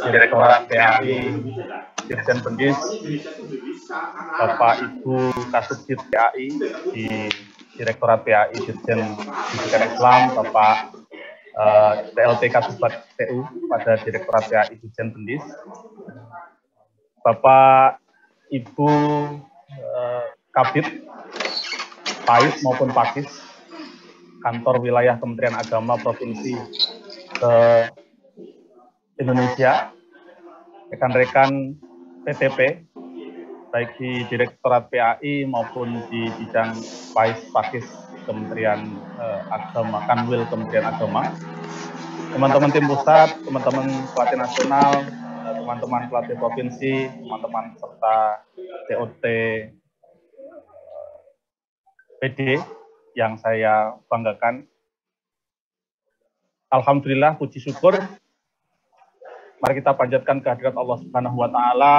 Direktorat PAI Dirjen Pendis, Bapak Ibu Kasubdit PAI di Direktorat PAI Dirjen Pendidikan Islam, Bapak TLT Kasubag TU pada Direktorat PAI Dirjen Pendis, Bapak Ibu Kabid PAIS maupun Pakis Kantor Wilayah Kementerian Agama Provinsi Indonesia, rekan-rekan PTP baik di Direktorat PAI maupun di bidang PAIS Pakis Kementerian Agama, Kanwil Kementerian Agama, teman-teman tim pusat, teman-teman pelatih nasional, teman-teman pelatih provinsi, teman-teman serta TOT PD yang saya banggakan. Alhamdulillah, puji syukur, mari kita panjatkan kehadirat Allah Subhanahu wa Ta'ala.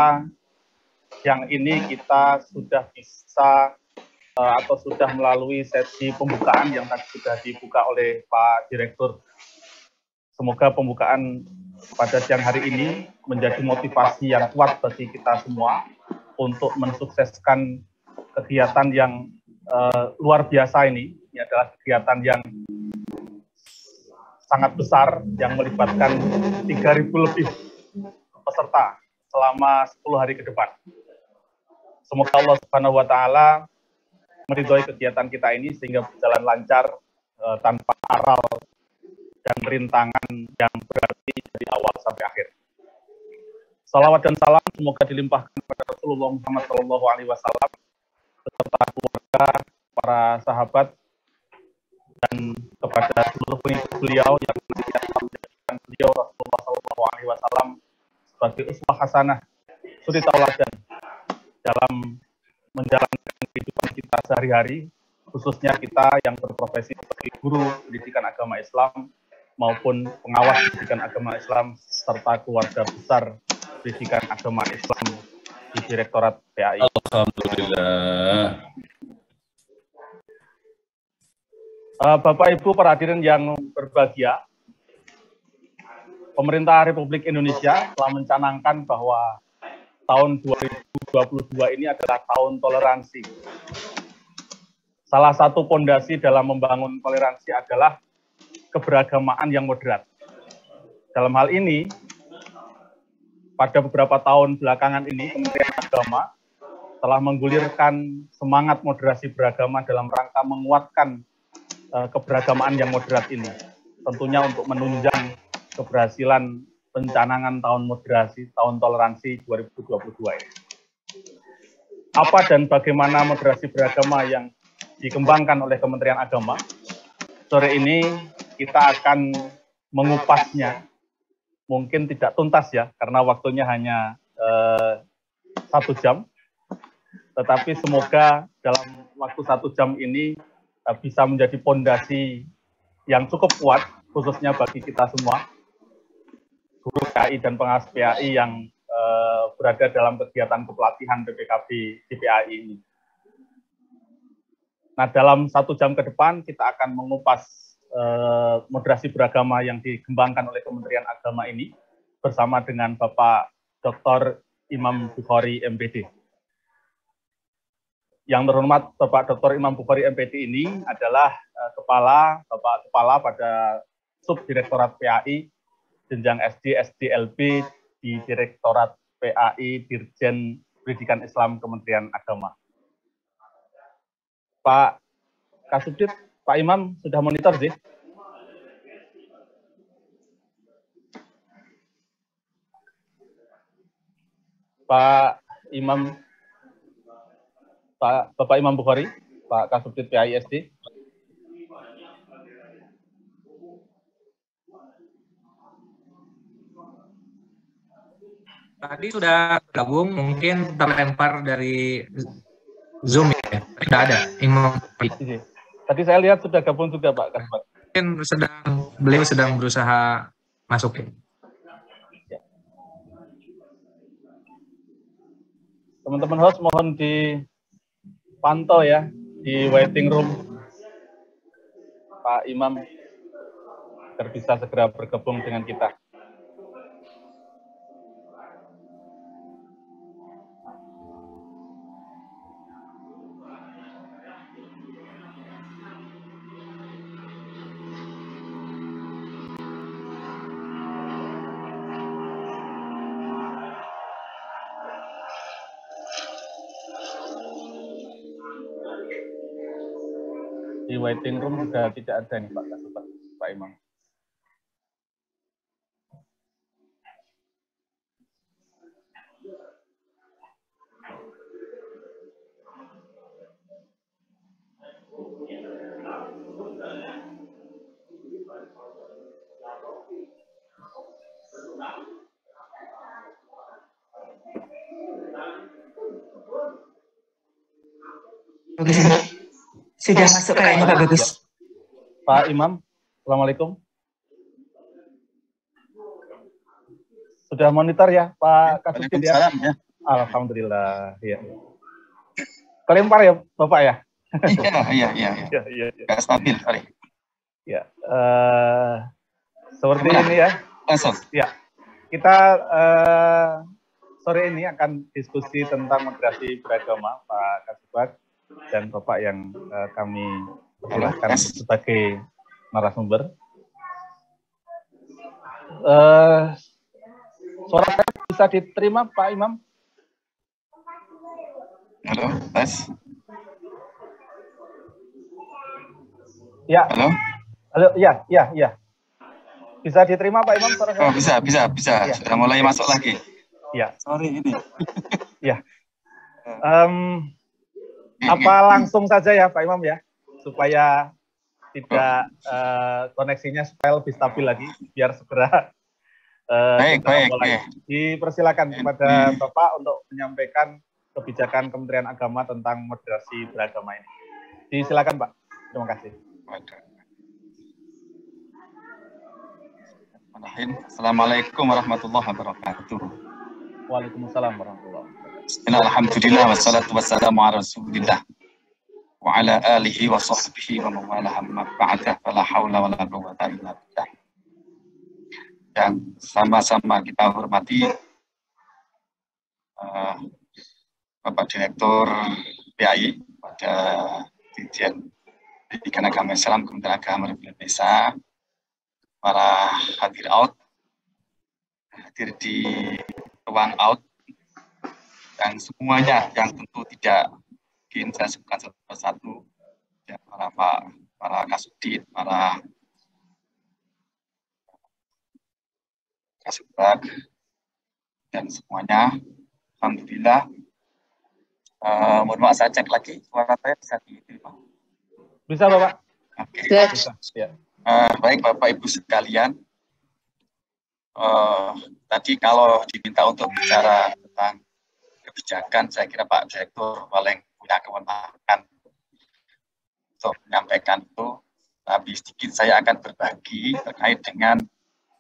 Yang ini kita sudah bisa atau sudah melalui sesi pembukaan yang tadi sudah dibuka oleh Pak Direktur. Semoga pembukaan pada siang hari ini menjadi motivasi yang kuat bagi kita semua untuk mensukseskan kegiatan yang luar biasa ini. Ini adalah kegiatan yang sangat besar yang melibatkan 3.000 lebih peserta selama 10 hari ke depan. Semoga Allah Subhanahu wa Ta'ala meridhoi kegiatan kita ini sehingga berjalan lancar tanpa aral dan rintangan yang berarti dari awal sampai akhir. Salawat dan salam semoga dilimpahkan kepada Rasulullah Muhammad SAW beserta keluarga, para sahabat, dan kepada seluruh pengikut beliau yang menjadikan beliau Rasulullah SAW sebagai uswah hasanah, suri tauladan dalam menjalankan kehidupan kita sehari-hari, khususnya kita yang berprofesi sebagai guru pendidikan agama Islam maupun pengawas pendidikan agama Islam serta keluarga besar pendidikan agama Islam di Direktorat PAI. Alhamdulillah. Bapak Ibu para hadirin yang berbahagia, Pemerintah Republik Indonesia telah mencanangkan bahwa tahun 2022 ini adalah tahun toleransi. Salah satu fondasi dalam membangun toleransi adalah keberagamaan yang moderat. Dalam hal ini, pada beberapa tahun belakangan ini, Kementerian Agama telah menggulirkan semangat moderasi beragama dalam rangka menguatkan keberagamaan yang moderat ini. Tentunya untuk menunjang keberhasilan pencanangan tahun moderasi, tahun toleransi 2022 ini. Apa dan bagaimana moderasi beragama yang dikembangkan oleh Kementerian Agama? Sore ini kita akan mengupasnya, mungkin tidak tuntas ya, karena waktunya hanya 1 jam, tetapi semoga dalam waktu 1 jam ini bisa menjadi fondasi yang cukup kuat, khususnya bagi kita semua, guru PAI dan pengawas PAI yang berada dalam kegiatan kepelatihan PPKB di PAI ini. Nah, dalam 1 jam ke depan kita akan mengupas moderasi beragama yang dikembangkan oleh Kementerian Agama ini bersama dengan Bapak Dr. Imam Bukhari MPD. Yang terhormat Bapak Dr. Imam Bukhari MPD ini adalah Bapak Kepala pada Subdirektorat PAI jenjang SD, SDLB di Direktorat PAI Dirjen Pendidikan Islam Kementerian Agama. Pak Kasubdit, Pak Imam sudah monitor sih? Pak Imam, Bapak Imam Bukhari, Pak Kasubdit PAI SD. Tadi sudah gabung, mungkin terlempar dari Zoom ya. Sudah ada Imam. Tadi saya lihat sudah gabung juga Pak Kasubdit. Mungkin beliau sedang berusaha masuk. Teman-teman host mohon dipantau ya di waiting room Pak Imam agar bisa segera bergabung dengan kita. Di waiting room sudah tidak ada nih Pak Kasubag, Pak Imam. Bagus. Sudah masuk kayaknya Pak Bagus. Pak Imam, Assalamualaikum. Sudah monitor ya Pak Kasubag ya? Ya. Alhamdulillah. Ya. Kelempar ya Bapak ya? Iya. Iya. Gak stabil, sorry. Ya. Seperti ini ya. Langsung. Ya. Kita sore ini akan diskusi tentang moderasi beragama Pak Kasubag dan Bapak yang kami persilahkan sebagai narasumber. Suara saya bisa diterima Pak Imam? Halo, tes. Ya. Halo. Ya. Bisa diterima Pak Imam suara saya? Oh, bisa. Ya. Sudah mulai masuk lagi. Ya. Sorry ini. Ya. Apa langsung saja ya Pak Imam ya, supaya tidak koneksinya supaya lebih stabil lagi, biar segera baik. Dipersilakan kepada Bapak untuk menyampaikan kebijakan Kementerian Agama tentang moderasi beragama ini. Disilakan Pak. Terima kasih. Assalamualaikum warahmatullahi wabarakatuh. Waalaikumsalam warahmatullahi wabarakatuh. Alhamdulillah wassalatu wassalamu ala Rasulillah wa ala alihi wa sahbihi wa mawalah amma ba'da fala haula wala quwwata illa billah. Yang sama-sama kita hormati Bapak Direktur PAI pada Dirjen Pendidikan Agama Islam Kementerian Agama Republik Indonesia, para hadir di ruang out, dan semuanya yang tentu tidak mungkin saya sebutkan satu persatu, ya, para kasudit, para Kasubag, dan semuanya. Alhamdulillah. Mohon maaf, saya cek lagi suara saya bisa diterima. Bisa Bapak? Oke. Bisa. Ya. Baik Bapak Ibu sekalian. Tadi kalau diminta untuk bicara tentang kebijakan, saya kira Pak Direktur paling punya kewenangan untuk menyampaikan itu. Tapi sedikit saya akan berbagi terkait dengan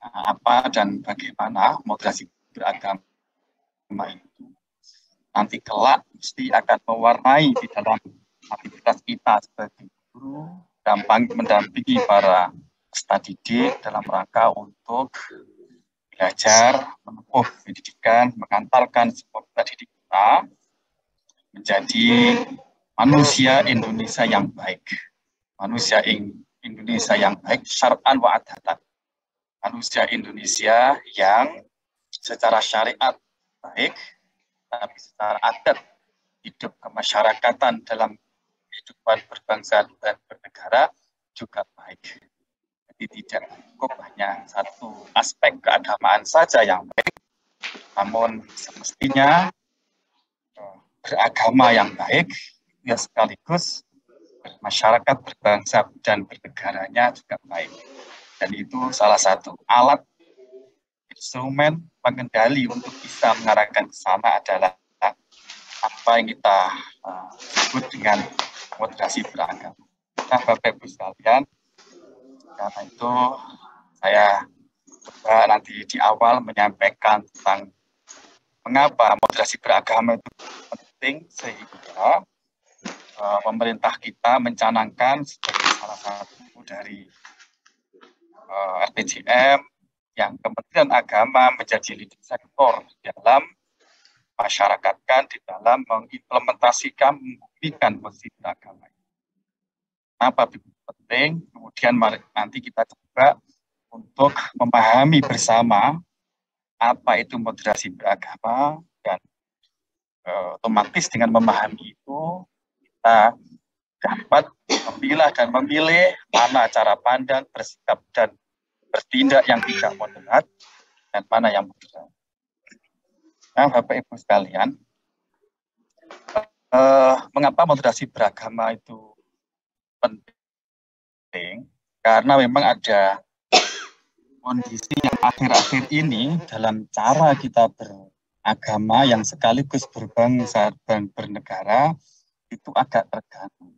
apa dan bagaimana moderasi beragama itu nanti kelak mesti akan mewarnai di dalam aktivitas kita sebagai guru, mendampingi para peserta didik dalam rangka untuk belajar, menempuh pendidikan, mengantarkan semua peserta didik kita menjadi manusia Indonesia yang baik. Manusia Indonesia yang baik syar'an wa adatan. Manusia Indonesia yang secara syariat baik, tapi secara adat hidup kemasyarakatan dalam kehidupan berbangsa dan bernegara juga baik. Jadi tidak cukup hanya satu aspek keagamaan saja yang baik, namun semestinya beragama yang baik ya sekaligus masyarakat berbangsa dan bernegaranya juga baik. Dan itu salah satu alat instrumen pengendali untuk bisa mengarahkan ke sana adalah apa yang kita sebut dengan moderasi beragama. Nah, Bapak Ibu sekalian, karena itu saya coba nanti di awal menyampaikan tentang mengapa moderasi beragama itu penting, sehingga pemerintah kita mencanangkan sebagai salah satu dari RPJM yang Kementerian Agama menjadi leading sektor dalam masyarakatkan, di dalam mengimplementasikan, membuktikan moderasi beragama. Kenapa penting? Kemudian nanti kita coba untuk memahami bersama apa itu moderasi beragama, dan otomatis dengan memahami itu kita dapat memilah dan memilih mana cara pandang, bersikap, dan bertindak yang tidak moderat, dan mana yang moderat. Nah, Bapak Ibu sekalian, mengapa moderasi beragama itu penting? Karena memang ada kondisi yang akhir-akhir ini dalam cara kita beragama yang sekaligus berbangsa dan bernegara itu agak terganggu.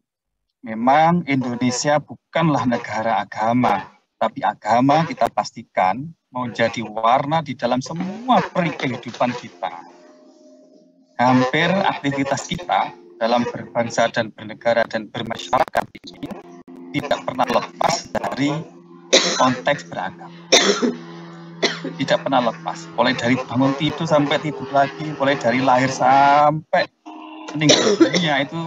Memang Indonesia bukanlah negara agama, tapi agama kita pastikan menjadi warna di dalam semua kehidupan kita. Hampir aktivitas kita dalam berbangsa dan bernegara dan bermasyarakat ini tidak pernah lepas dari konteks beragama. Tidak pernah lepas. Mulai dari bangun tidur sampai tidur lagi, mulai dari lahir sampai meninggal dunia, itu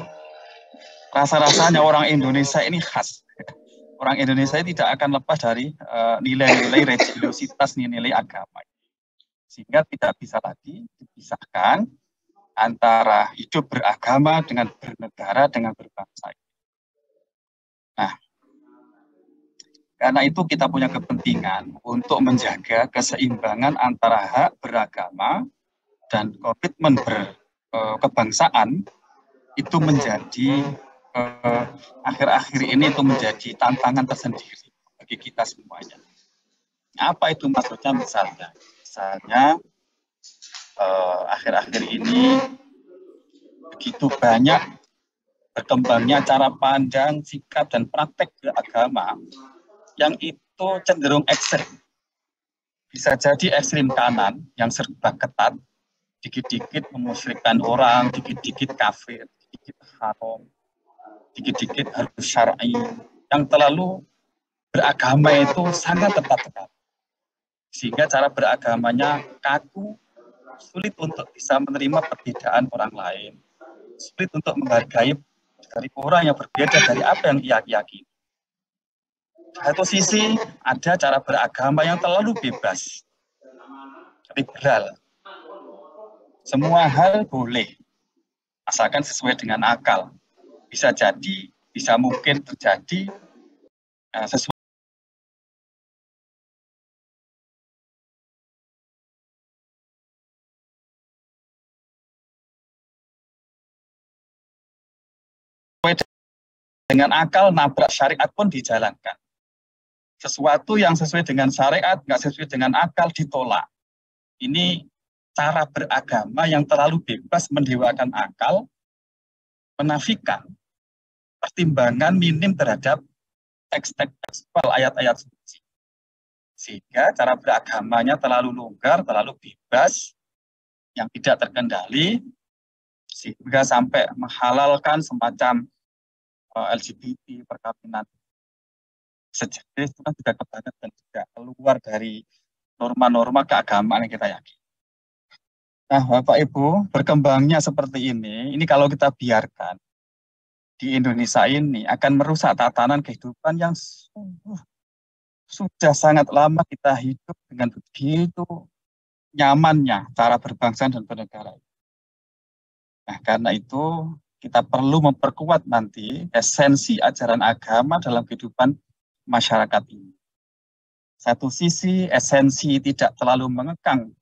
rasa-rasanya orang Indonesia ini khas. Orang Indonesia tidak akan lepas dari nilai-nilai religiositas, nilai agama. Sehingga tidak bisa lagi dipisahkan antara hidup beragama dengan bernegara, dengan berbangsa. Nah, karena itu kita punya kepentingan untuk menjaga keseimbangan antara hak beragama dan komitmen berkebangsaan itu menjadi akhir-akhir ini itu menjadi tantangan tersendiri bagi kita semuanya. Apa itu maksudnya? Misalnya akhir-akhir ini begitu banyak berkembangnya cara pandang, sikap, dan praktek beragama yang itu cenderung ekstrim. Bisa jadi ekstrim kanan yang serba ketat, dikit-dikit memusyrikkan orang, dikit-dikit kafir, dikit-dikit haram, dikit-dikit harus syar'i, yang terlalu beragama itu sangat tepat-tepat. Sehingga cara beragamanya kaku, sulit untuk bisa menerima perbedaan orang lain, sulit untuk menghargai dari orang yang berbeda dari apa yang ia yakini. Satu sisi ada cara beragama yang terlalu bebas, liberal. Semua hal boleh, asalkan sesuai dengan akal. Bisa jadi, bisa mungkin terjadi sesuai dengan akal, nabrak syariat pun dijalankan. Sesuatu yang sesuai dengan syariat, nggak sesuai dengan akal, ditolak. Ini cara beragama yang terlalu bebas, mendewakan akal, menafikan pertimbangan minim terhadap teks-teks tekstual ayat-ayat suci. Sehingga cara beragamanya terlalu longgar, terlalu bebas, yang tidak terkendali, sehingga sampai menghalalkan semacam LGBT, perkawinan sejenis, itu kan sudah kebangetan dan tidak keluar dari norma-norma keagamaan yang kita yakini. Nah, Bapak Ibu, berkembangnya seperti ini kalau kita biarkan di Indonesia ini akan merusak tatanan kehidupan yang sudah sangat lama kita hidup dengan begitu nyamannya cara berbangsa dan bernegara. Nah, karena itu kita perlu memperkuat nanti esensi ajaran agama dalam kehidupan masyarakat ini. Satu sisi esensi tidak terlalu mengekang,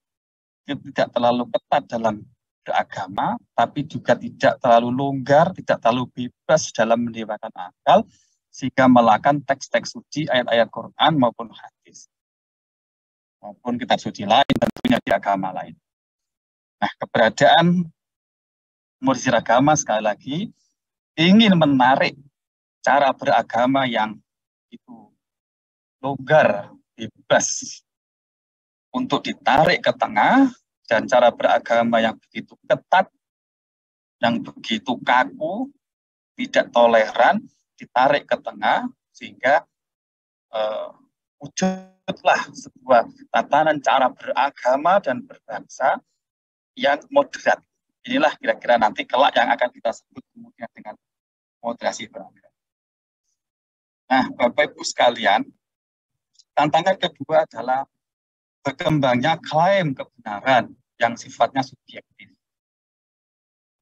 tidak terlalu ketat dalam beragama, tapi juga tidak terlalu longgar, tidak terlalu bebas dalam mendewakan akal, sehingga melakukan teks-teks suci, ayat-ayat Quran maupun hadis, maupun kitab suci lain, tentunya di agama lain. Nah, keberadaan moderasi agama sekali lagi ingin menarik cara beragama yang itu longgar, bebas, untuk ditarik ke tengah, dan cara beragama yang begitu ketat, yang begitu kaku, tidak toleran, ditarik ke tengah, sehingga wujudlah sebuah tatanan cara beragama dan berbangsa yang moderat. Inilah kira-kira nanti kelak yang akan kita sebut kemudian dengan moderasi beragama. Nah, Bapak Ibu sekalian, tantangan kedua adalah berkembangnya klaim kebenaran yang sifatnya subjektif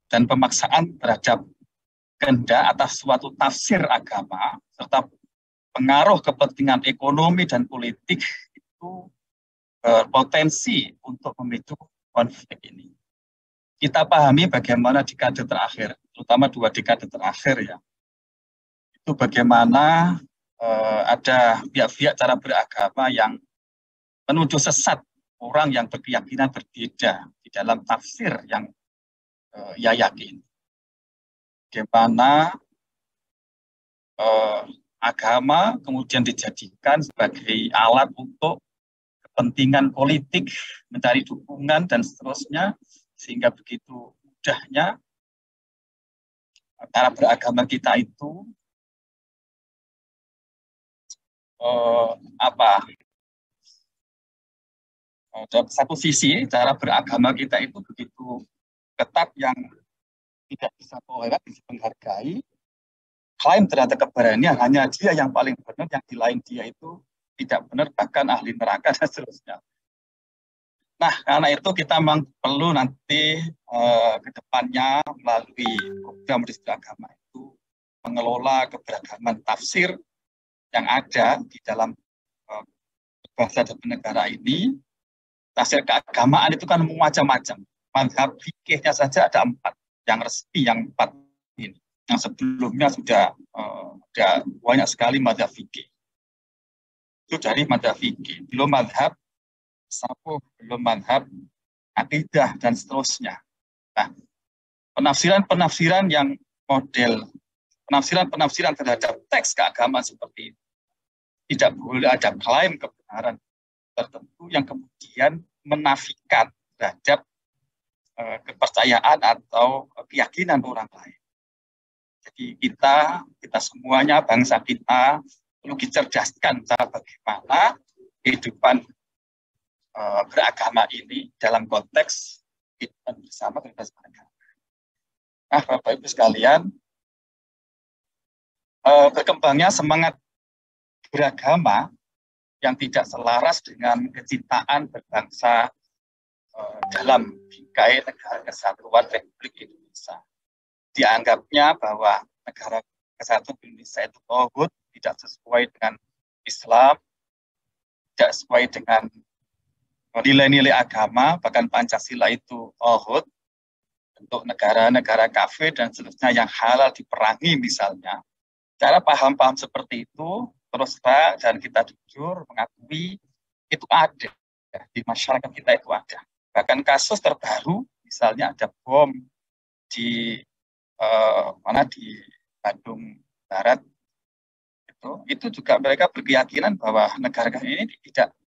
dan pemaksaan terhadap kehendak atas suatu tafsir agama serta pengaruh kepentingan ekonomi dan politik itu berpotensi untuk memicu konflik ini. Kita pahami bagaimana dekade terakhir, terutama 2 dekade terakhir ya, itu bagaimana ada pihak-pihak cara beragama yang menuduh sesat orang yang berkeyakinan berbeda di dalam tafsir yang ia yakin. Bagaimana agama kemudian dijadikan sebagai alat untuk kepentingan politik, mencari dukungan dan seterusnya, sehingga begitu mudahnya cara beragama kita itu dalam satu sisi cara beragama kita itu begitu ketat yang tidak bisa toleran, bisa menghargai, klaim terhadap keberanian hanya dia yang paling benar, yang di lain dia itu tidak benar, bahkan ahli neraka dan seterusnya. Nah, karena itu kita memang perlu nanti ke depannya melalui program riset agama itu mengelola keberagaman tafsir yang ada di dalam bangsa dan negara ini. Tafsir keagamaan itu kan macam-macam. Mazhab fikihnya saja ada 4, yang resmi yang 4 ini. Yang sebelumnya sudah ada banyak sekali mazhab fikih. Itu dari mazhab fikih, belum mazhab sapuh, belum mazhab akidah dan seterusnya. Nah, penafsiran-penafsiran yang model, penafsiran-penafsiran terhadap teks keagamaan seperti itu, tidak boleh ada klaim kebenaran tertentu yang kemudian menafikan terhadap kepercayaan atau keyakinan orang lain. Jadi kita semuanya, bangsa kita perlu dicerdaskan cara bagaimana kehidupan beragama ini dalam konteks kehidupan bersama kehidupan beragama. Nah, Bapak Ibu sekalian, berkembangnya semangat beragama yang tidak selaras dengan kecintaan berbangsa dalam bingkai negara kesatuan Republik Indonesia. Dianggapnya bahwa negara kesatuan Indonesia itu tauhid, tidak sesuai dengan Islam, tidak sesuai dengan nilai-nilai agama, bahkan Pancasila itu tauhid, untuk negara-negara kafir dan seterusnya yang halal diperangi misalnya. Cara paham-paham seperti itu terus terang dan kita jujur mengakui itu ada di masyarakat kita, itu ada. Bahkan kasus terbaru misalnya ada bom di di Bandung Barat, itu juga mereka berkeyakinan bahwa negara ini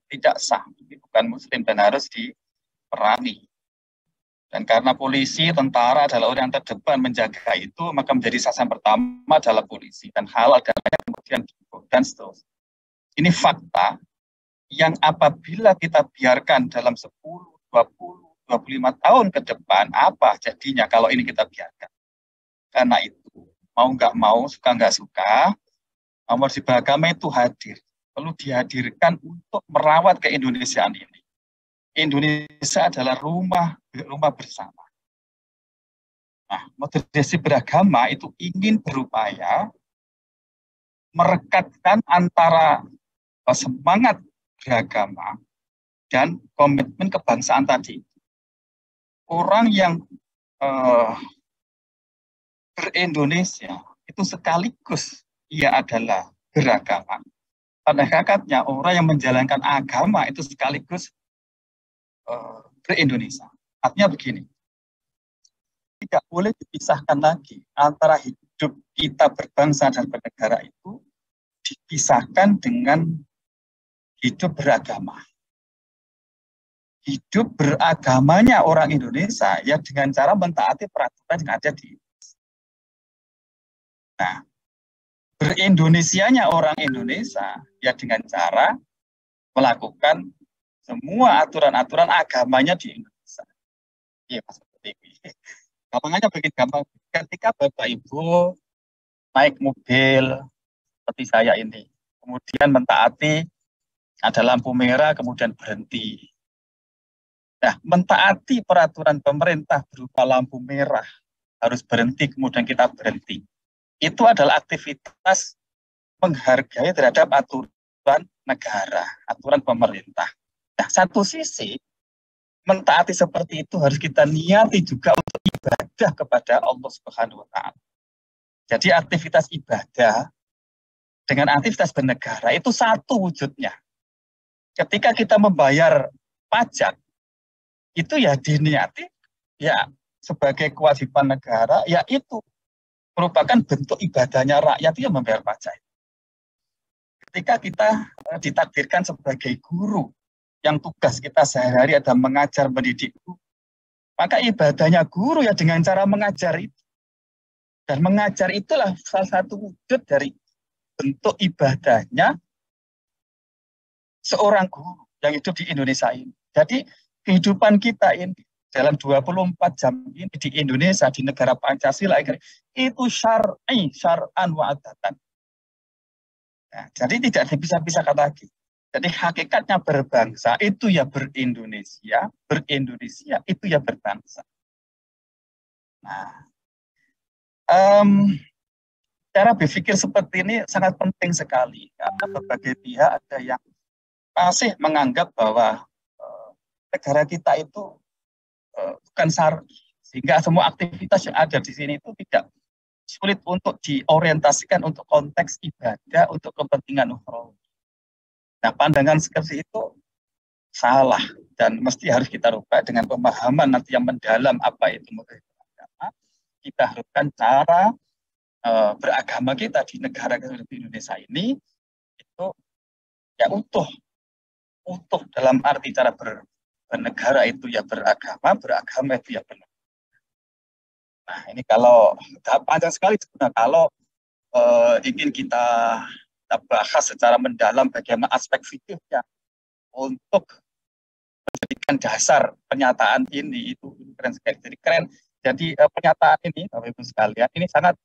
tidak sah, bukan muslim dan harus diperangi. Dan karena polisi, tentara adalah orang yang terdepan menjaga itu, maka menjadi sasaran pertama adalah polisi, dan halal darahnya kemudian dan seterusnya. Ini fakta yang apabila kita biarkan dalam 10, 20, 25 tahun ke depan, apa jadinya kalau ini kita biarkan? Karena itu, mau nggak mau, suka nggak suka, nomor beragama itu hadir. Perlu dihadirkan untuk merawat keindonesiaan ini. Indonesia adalah rumah bersama. Nah, modernisasi beragama itu ingin berupaya merekatkan antara semangat beragama dan komitmen kebangsaan tadi. Orang yang ber-Indonesia itu sekaligus ia adalah beragama. Pada hakikatnya orang yang menjalankan agama itu sekaligus ber-Indonesia. Artinya begini, tidak boleh dipisahkan lagi antara hidup kita berbangsa dan bernegara itu dipisahkan dengan hidup beragama. Hidup beragamanya orang Indonesia ya dengan cara mentaati peraturan yang ada di Indonesia. Nah, berindonesianya orang Indonesia ya dengan cara melakukan semua aturan-aturan agamanya di Indonesia. Iya, Mas Pertiwi. Gampangnya bikin gampang. Ketika Bapak Ibu naik mobil seperti saya ini, kemudian mentaati ada lampu merah, kemudian berhenti. Nah, mentaati peraturan pemerintah berupa lampu merah, harus berhenti, kemudian kita berhenti. itu adalah aktivitas menghargai terhadap aturan negara, aturan pemerintah. Nah, satu sisi, mentaati seperti itu harus kita niati juga untuk ibadah kepada Allah Subhanahu wa Ta'ala. Jadi aktivitas ibadah dengan aktivitas bernegara itu satu wujudnya. Ketika kita membayar pajak, itu ya diniati ya sebagai kewajiban negara, ya itu merupakan bentuk ibadahnya rakyat yang membayar pajak. Ketika kita ditakdirkan sebagai guru, yang tugas kita sehari-hari adalah mengajar, mendidik, maka ibadahnya guru ya dengan cara mengajar itu. Dan mengajar itulah salah satu wujud dari bentuk ibadahnya seorang guru yang hidup di Indonesia ini. Jadi kehidupan kita ini dalam 24 jam ini di Indonesia, di negara Pancasila, itu syar'an wa adatan. Nah, jadi tidak bisa-pisahkan lagi. Jadi hakikatnya berbangsa itu ya berindonesia itu ya berbangsa. Nah, cara berpikir seperti ini sangat penting sekali karena berbagai pihak ada yang masih menganggap bahwa negara kita itu bukan syar'i, sehingga semua aktivitas yang ada di sini itu tidak sulit untuk diorientasikan untuk konteks ibadah, untuk kepentingan ukhrawi. Nah, pandangan seperti itu salah dan mesti harus kita rubah dengan pemahaman nanti yang mendalam apa itu beragama. Kita harapkan cara beragama kita di negara Indonesia ini itu ya utuh dalam arti cara bernegara itu ya beragama itu ya benar. Nah, ini kalau panjang sekali sebenarnya kalau ingin kita bahas secara mendalam bagaimana aspek fikihnya untuk menjadikan dasar pernyataan ini itu keren sekali. Jadi keren. Jadi pernyataan ini Bapak Ibu sekalian ini sangat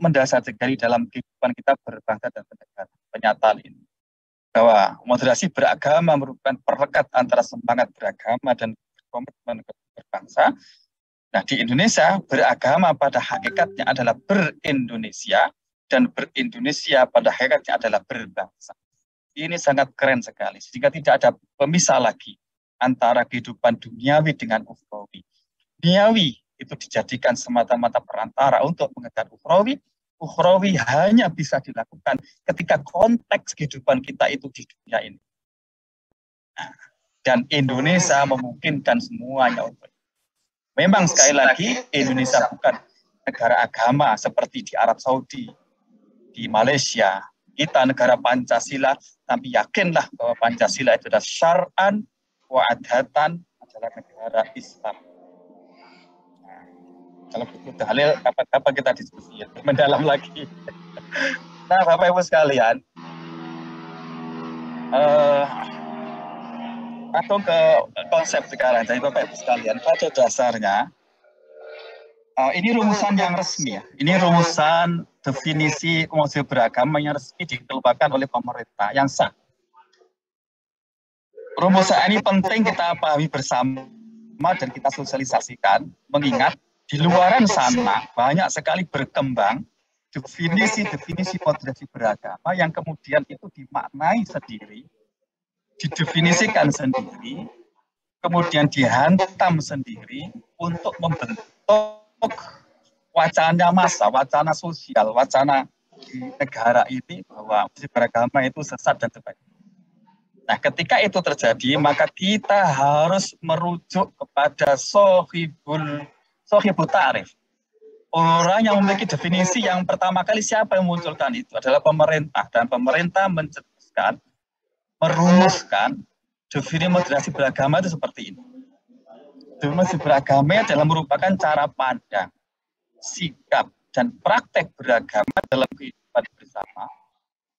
mendasar sekali dalam kehidupan kita berbangsa dan bernegara. Pernyataan ini bahwa moderasi beragama merupakan perekat antara semangat beragama dan komitmen berbangsa. Nah, di Indonesia beragama pada hakikatnya adalah berindonesia dan berindonesia pada hakikatnya adalah berbangsa. Ini sangat keren sekali, sehingga tidak ada pemisah lagi antara kehidupan duniawi dengan ukhrawi. Duniawi itu dijadikan semata-mata perantara untuk mengejar ukhrawi. Ukhrawi hanya bisa dilakukan ketika konteks kehidupan kita itu di dunia ini. Nah, dan Indonesia memungkinkan semuanya untuk itu. Memang sekali lagi Indonesia bukan negara agama seperti di Arab Saudi, di Malaysia. Kita negara Pancasila, tapi yakinlah bahwa Pancasila itu adalah syar'an wa adatan, adalah negara Islam. Nah, kalau begitu dalil, kapan-kapan kita diskusi mendalam lagi. Nah, Bapak Ibu sekalian, atau ke konsep sekarang. Jadi Bapak Ibu sekalian, pada dasarnya ini rumusan yang resmi ya. Ini rumusan definisi moderasi beragama yang resmi dikeluarkan oleh pemerintah yang sah. Rumusan ini penting kita pahami bersama dan kita sosialisasikan, mengingat di luaran sana banyak sekali berkembang definisi moderasi beragama yang kemudian itu dimaknai sendiri, didefinisikan sendiri, kemudian dihantam sendiri untuk membentuk wacana massa, wacana sosial, wacana di negara ini bahwa beragama itu sesat dan sebagainya. Nah, ketika itu terjadi, maka kita harus merujuk kepada sohibul ta'rif. Orang yang memiliki definisi yang pertama kali siapa yang memunculkan itu adalah pemerintah, dan pemerintah mencetuskan, merumuskan definisi moderasi beragama itu seperti ini. Moderasi beragama adalah merupakan cara pandang, sikap, dan praktek beragama dalam kehidupan bersama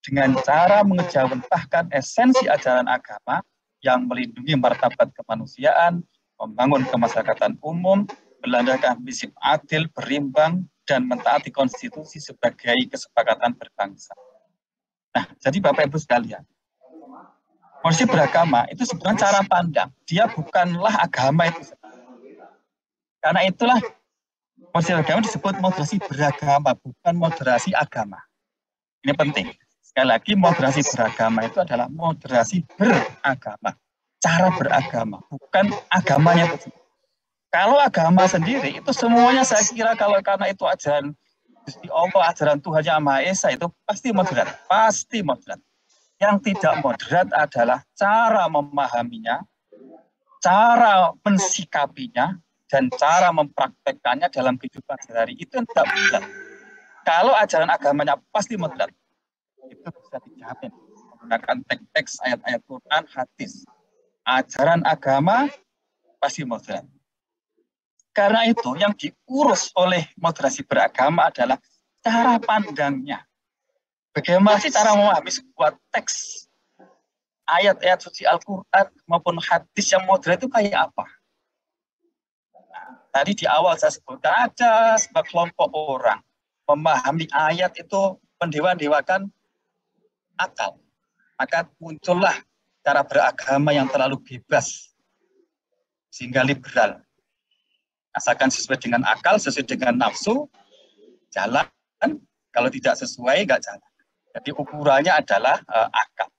dengan cara mengejawantahkan esensi ajaran agama yang melindungi martabat kemanusiaan, membangun kemasyarakatan umum, melandaskan prinsip adil, berimbang, dan mentaati konstitusi sebagai kesepakatan berbangsa. Nah, jadi Bapak Ibu sekalian, moderasi beragama itu sebenarnya cara pandang. Dia bukanlah agama itu sendiri. Karena itulah Moderasi beragama disebut moderasi beragama, bukan moderasi agama. Ini penting. Sekali lagi, moderasi beragama itu adalah moderasi beragama. Cara beragama, bukan agamanya itu. Kalau agama sendiri, itu semuanya saya kira kalau karena itu ajaran Gusti Allah, ajaran Tuhan Yang Maha Esa, itu pasti moderat. Pasti moderat. Yang tidak moderat adalah cara memahaminya, cara mensikapinya, dan cara mempraktekkannya dalam kehidupan sehari-hari. Itu yang tidak moderat. Kalau ajaran agamanya pasti moderat, itu bisa dijamin menggunakan teks-teks ayat-ayat Quran, hadis. Ajaran agama pasti moderat. Karena itu yang diurus oleh moderasi beragama adalah cara pandangnya. Bagaimana sih cara memahami sebuah teks ayat-ayat suci Al-Quran maupun hadis yang moderat itu kayak apa? Nah, tadi di awal saya sebutkan ada sebuah kelompok orang memahami ayat itu mendewa-dewakan akal. Maka muncullah cara beragama yang terlalu bebas sehingga liberal. Asalkan sesuai dengan akal, sesuai dengan nafsu, jalan. Kalau tidak sesuai, nggak jalan. Jadi ukurannya adalah akal.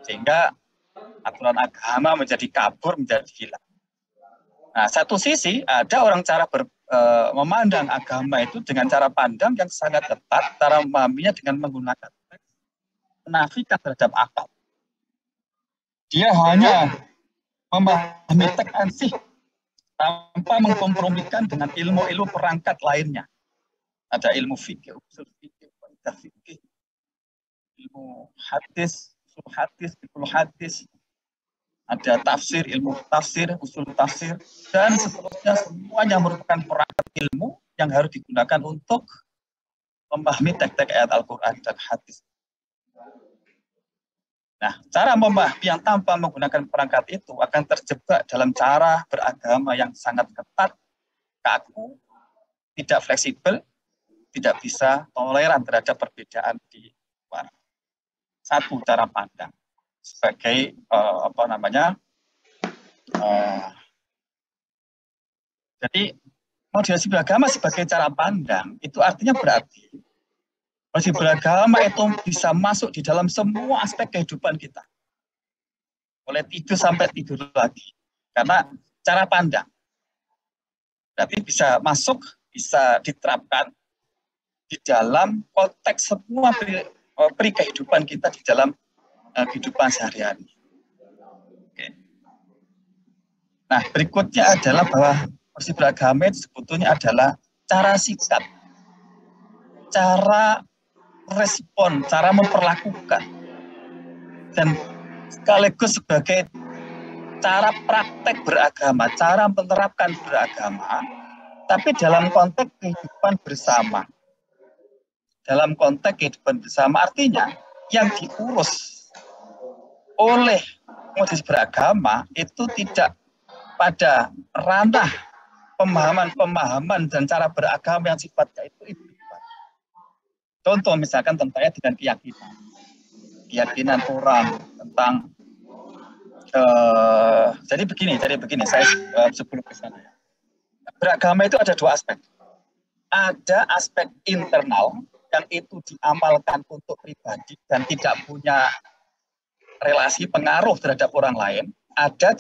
Sehingga aturan agama menjadi kabur, menjadi hilang. Nah, satu sisi ada orang cara memandang agama itu dengan cara pandang yang sangat ketat, cara memahaminya dengan menggunakan menafikan terhadap akal. Dia hanya memahami teks ansih tanpa mengkompromikan dengan ilmu-ilmu perangkat lainnya. Ada ilmu fikih, usul fikih, fikih, ilmu hadis, usul hadis, ilmu hadis, ada tafsir, ilmu tafsir, usul tafsir, dan seterusnya semuanya merupakan perangkat ilmu yang harus digunakan untuk memahami teks-teks ayat Al-Quran dan hadis. Nah, cara memahami yang tanpa menggunakan perangkat itu akan terjebak dalam cara beragama yang sangat ketat, kaku, tidak fleksibel, tidak bisa toleran terhadap perbedaan di luar. Satu cara pandang sebagai jadi moderasi beragama sebagai cara pandang itu artinya berarti moderasi beragama itu bisa masuk di dalam semua aspek kehidupan kita. Mulai tidur sampai tidur lagi. Karena cara pandang. Berarti bisa masuk, bisa diterapkan di dalam konteks semua peri kehidupan kita di dalam kehidupan sehari-hari. Oke. Nah, berikutnya adalah bahwa moderasi beragama itu sebetulnya adalah cara sikap, cara respon, cara memperlakukan, dan sekaligus sebagai cara praktek beragama, cara menerapkan beragama, tapi dalam konteks kehidupan bersama. Dalam konteks kehidupan bersama artinya yang diurus oleh moderasi beragama itu tidak pada ranah pemahaman-pemahaman dan cara beragama yang sifatnya itu individual. Contoh misalkan tentang dengan keyakinan orang tentang jadi begini saya sebelum ke sana. Beragama itu ada dua aspek. Ada aspek internal yang itu diamalkan untuk pribadi dan tidak punya relasi pengaruh terhadap orang lain. Ada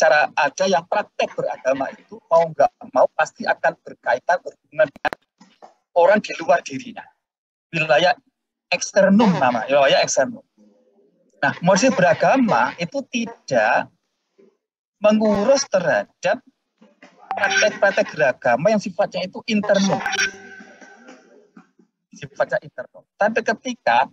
yang praktek beragama itu mau nggak mau pasti akan berkaitan berhubungan dengan orang di luar dirinya. Wilayah eksternum wilayah eksternum. Nah, moderasi beragama itu tidak mengurus terhadap praktek-praktek beragama yang sifatnya itu internal. Sifatnya internal. Tapi ketika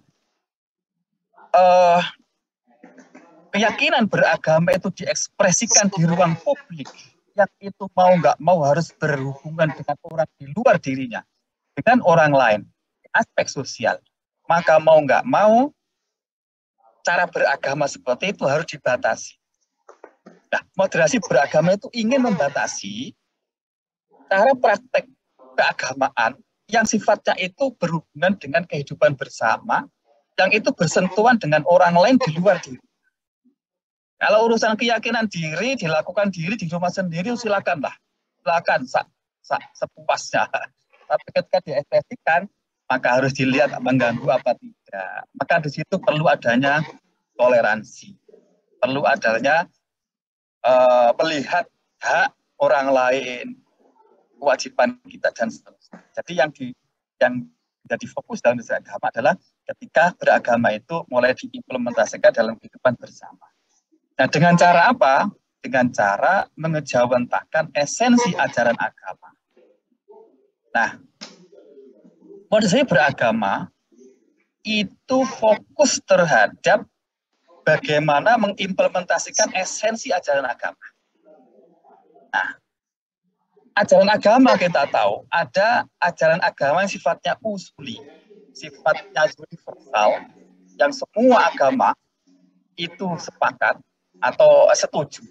keyakinan beragama itu diekspresikan di ruang publik, yang itu mau nggak mau harus berhubungan dengan orang di luar dirinya, dengan orang lain, aspek sosial, maka mau nggak mau cara beragama seperti itu harus dibatasi. Nah, moderasi beragama itu ingin membatasi cara praktek keagamaan yang sifatnya itu berhubungan dengan kehidupan bersama, yang itu bersentuhan dengan orang lain di luar diri. Kalau urusan keyakinan diri, dilakukan diri di rumah sendiri, silakanlah. Silakan sepuasnya. Tapi ketika diekspresikan, maka harus dilihat mengganggu apa tidak. Maka di situ perlu adanya toleransi. Perlu adanya melihat hak orang lain, kewajiban kita dan seterusnya. Jadi yang jadi fokus dalam beragama adalah ketika beragama itu mulai diimplementasikan dalam kehidupan bersama. Nah, dengan cara apa? Dengan cara mengejawantahkan esensi ajaran agama. Nah, menurut saya beragama itu fokus terhadap bagaimana mengimplementasikan esensi ajaran agama. Nah, ajaran agama kita tahu ada ajaran agama yang sifatnya usuli, sifatnya universal, yang semua agama itu sepakat atau setuju,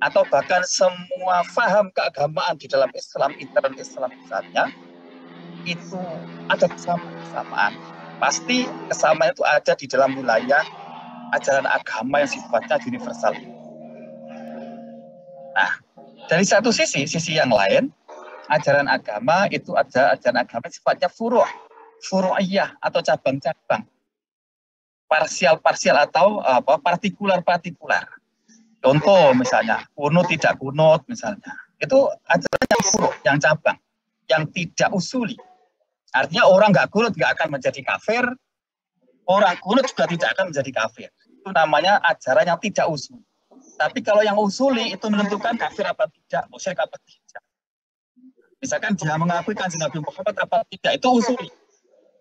atau bahkan semua faham keagamaan di dalam Islam, intern Islam misalnya, itu ada kesamaan. Pasti kesamaan itu ada di dalam wilayah ajaran agama yang sifatnya universal. Nah, dari satu sisi yang lain, ajaran agama itu ada ajaran agama yang sifatnya furu'iyah atau cabang-cabang, parsial-parsial atau partikular-partikular. Contoh misalnya, kunut tidak kunut misalnya. Itu ajaran yang furu', yang cabang, yang tidak usuli. Artinya orang nggak kunut nggak akan menjadi kafir, orang kunut juga tidak akan menjadi kafir. Itu namanya ajaran yang tidak usuli. Tapi kalau yang usuli itu menentukan kafir apa tidak, musyrik apa tidak. Misalkan dia mengakui kanjeng Nabi Muhammad apa tidak, itu usuli.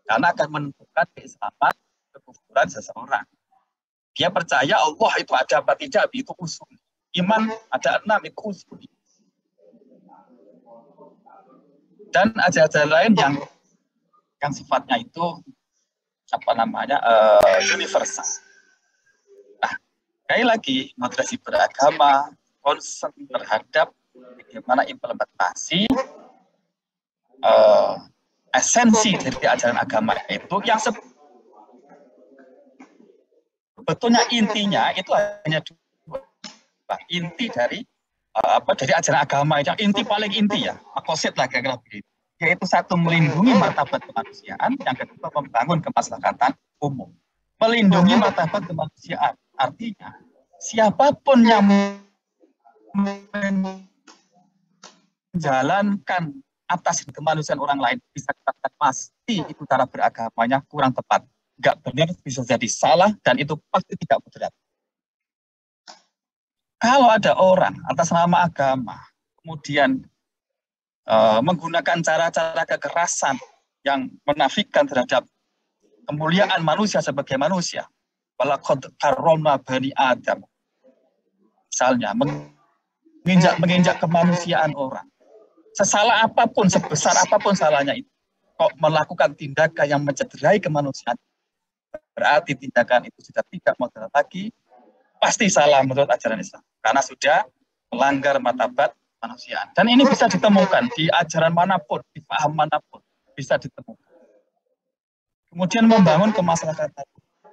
Karena akan menentukan keislaman, kekufuran seseorang. Dia percaya Allah itu ada apa tidak, itu usuli. Iman ada 6, itu usuli. Dan ajaran lain yang sifatnya itu universal. Nah, sekali lagi moderasi beragama concern terhadap bagaimana implementasi esensi dari ajaran agama itu yang sebetulnya intinya itu hanya dua. Inti dari ajaran agama yang paling inti ya, makosid lah kira-kira begitu. Yaitu satu, melindungi martabat kemanusiaan, yang kedua membangun kemaslahatan umum. Melindungi martabat kemanusiaan artinya siapapun yang menjalankan atas kemanusiaan orang lain bisa dikatakan pasti itu cara beragamanya kurang tepat, nggak benar, bisa jadi salah, dan itu pasti tidak moderat. Kalau ada orang atas nama agama kemudian menggunakan cara-cara kekerasan yang menafikan terhadap kemuliaan manusia sebagai manusia, walaqad karramna bani Adam, misalnya menginjak kemanusiaan orang, sesalah apapun, sebesar apapun salahnya itu, kok melakukan tindakan yang mencederai kemanusiaan, berarti tindakan itu sudah tidak moderat lagi, pasti salah menurut ajaran Islam, karena sudah melanggar martabat kemanusiaan. Dan ini bisa ditemukan di ajaran manapun, di paham manapun, bisa ditemukan. Kemudian membangun kemaslahatan.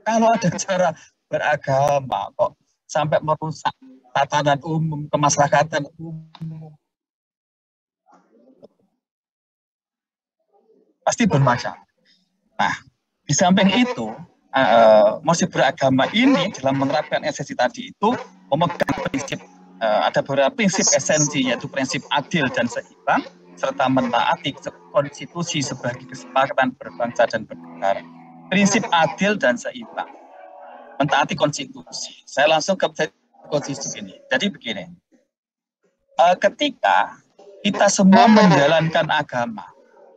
Kalau ada cara beragama kok sampai merusak tatanan umum, kemaslahatan umum, pasti bermasalah. Nah, di samping itu, musik beragama ini dalam menerapkan esensi tadi itu memegang prinsip, ada beberapa prinsip esensi, yaitu prinsip adil dan seimbang, serta mentaati konstitusi sebagai kesepakatan berbangsa dan bernegara. Prinsip adil dan seimbang, mentaati konstitusi. Saya langsung ke konstitusi ini. Jadi begini, ketika kita semua menjalankan agama,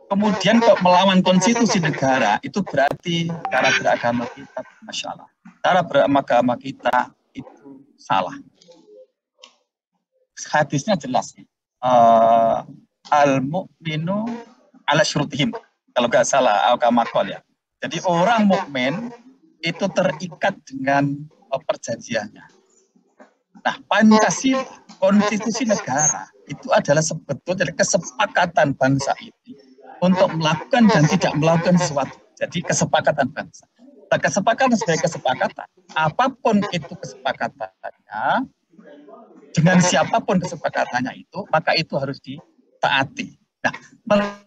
kemudian kok melawan konstitusi negara, itu berarti cara beragama kita masalah. Cara beragama kita itu salah. Hadisnya jelas. Al-mu'minu ala syurutihim. Kalau nggak salah, al-kamakol ya. Jadi orang mukmin itu terikat dengan perjanjiannya. Nah, Pancasila, konstitusi negara, itu adalah sebetulnya kesepakatan bangsa ini untuk melakukan dan tidak melakukan sesuatu. Jadi kesepakatan bangsa. Nah, kesepakatan sebagai kesepakatan, apapun itu kesepakatannya, dengan siapapun kesepakatannya itu, maka itu harus ditaati. Nah,